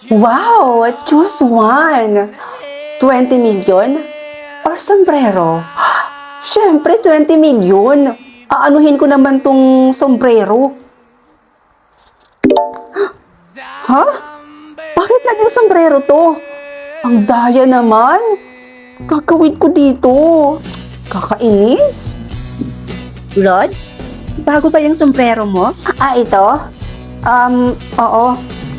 Wow! Choose one. 20 million? Or sombrero? Siyempre, 20 million. Aanuhin ko naman tong sombrero. Ha? Bakit naging sombrero to? Ang daya naman. Kakawin ko dito. Kakainis. Rods, bago ba yung sombrero mo? Ito? Oo.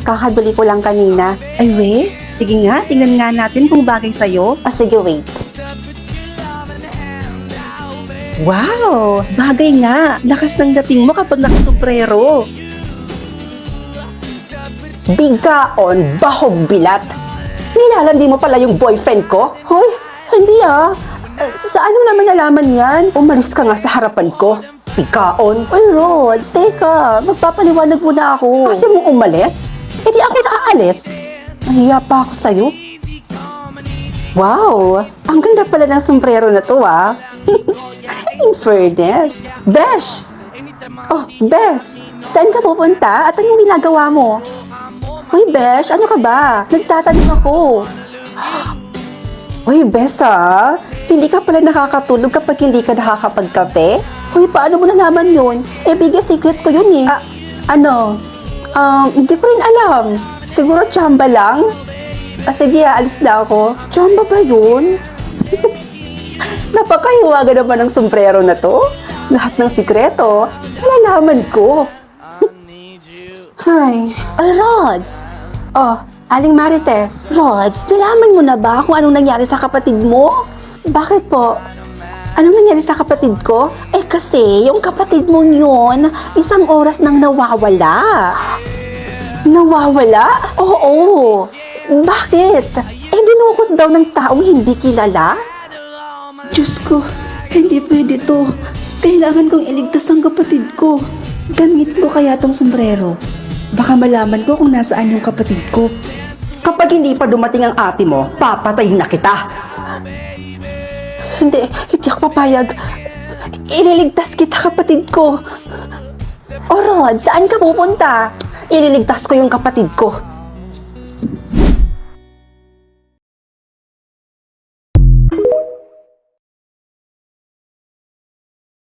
Kakabili ko lang kanina. Ay we, sige nga, tingnan nga natin kung bagay sa'yo. Sige, wait. Wow, bagay nga. Lakas ng dating mo kapag nakasombrero. Bigaon, bahog bilat. Nilalandi mo pala yung boyfriend ko? Hoy, hindi saan mo naman nalaman yan? Umalis ka nga sa harapan ko. Bigaon. Uy, Rods, teka. Magpapaliwanag muna ako. Ayaw mo umalis? Hindi ako naaalis. Nahiya pa ako sa'yo. Wow, ang ganda pala ng sombrero na to In fairness. Besh! Oh, Besh! Saan ka pupunta at anong ginagawa mo? Hoy, Besh, ano ka ba? Nagtatanong ako. Hoy, Besh hindi ka pala nakakatulog kapag hindi ka nakakapagkape? Hoy, paano mo nalaman yun? Biggest secret ko yun hindi ko rin alam. Siguro tsamba lang? Sige, alis na ako. Tsamba ba yun? Napakahiwaga naman ng sombrero na to. Lahat ng sikreto, nalalaman ko. Ay, Rods! Aling Marites. Rods, nalaman mo na ba kung anong nangyari sa kapatid mo? Bakit po? Anong nangyari sa kapatid ko? Kasi yung kapatid mo yun, isang oras nang nawawala. Nawawala? Oo. Bakit? Dinukot daw ng taong hindi kilala? Diyos ko, hindi pwede to. Kailangan kong iligtas ang kapatid ko. Gamitin ko kaya tong sombrero. Baka malaman ko kung nasaan yung kapatid ko. Kapag hindi pa dumating ang ate mo, papatayin na kita. Hindi ako papayag. Ililigtas kita, kapatid ko. O Rod, saan ka pupunta? Ililigtas ko yung kapatid ko.